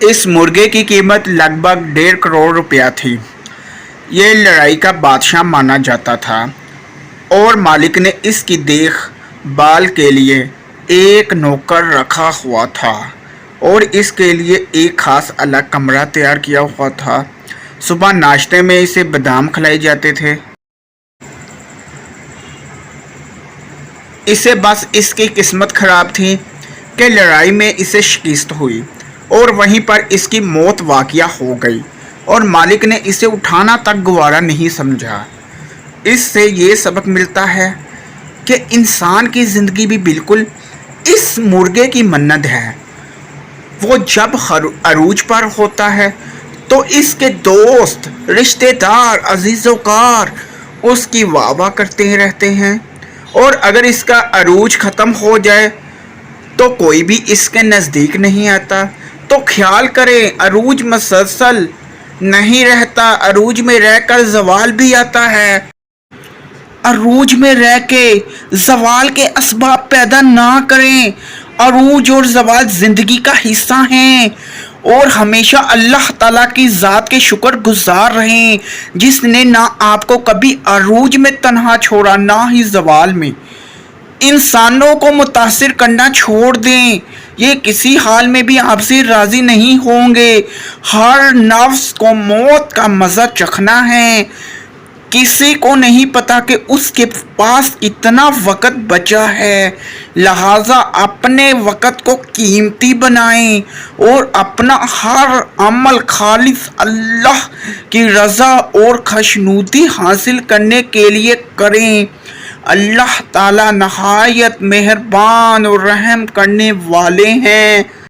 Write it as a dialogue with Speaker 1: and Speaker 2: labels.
Speaker 1: इस मुर्गे की कीमत लगभग 1.5 करोड़ रुपया थी। ये लड़ाई का बादशाह माना जाता था और मालिक ने इसकी देखभाल के लिए एक नौकर रखा हुआ था और इसके लिए एक खास अलग कमरा तैयार किया हुआ था। सुबह नाश्ते में इसे बादाम खिलाए जाते थे। इसे बस इसकी किस्मत खराब थी कि लड़ाई में इसे शिकस्त हुई और वहीं पर इसकी मौत वाक़या हो गई और मालिक ने इसे उठाना तक गवारा नहीं समझा। इससे ये सबक मिलता है कि इंसान की ज़िंदगी भी बिल्कुल इस मुर्गे की मन्नत है। वो जब अरूज पर होता है तो इसके दोस्त, रिश्तेदार, अजीज़ोकार उसकी वाह वाह करते रहते हैं और अगर इसका अरूज ख़त्म हो जाए तो कोई भी इसके नज़दीक नहीं आता। तो ख्याल करें, अरूज मसलसल नहीं रहता, अरूज में रहकर ज़वाल भी आता है। अरूज में रह के ज़वाल के असबाब पैदा ना करें। अरूज और ज़वाल ज़िंदगी का हिस्सा हैं और हमेशा अल्लाह ताला की ज़ात के शुक्र गुजार रहें जिसने ना आपको कभी अरूज में तन्हा छोड़ा ना ही ज़वाल में। इंसानों को मुतासिर करना छोड़ दें, ये किसी हाल में भी आपसे राज़ी नहीं होंगे। हर नफ्स को मौत का मज़ा चखना है। किसी को नहीं पता कि उसके पास कितना वक़्त बचा है, लिहाजा अपने वक़्त को कीमती बनाएं और अपना हर अमल खालिस अल्लाह की रज़ा और खुशनुदी हासिल करने के लिए करें। अल्लाह ताला नहायत मेहरबान और रहम करने वाले हैं।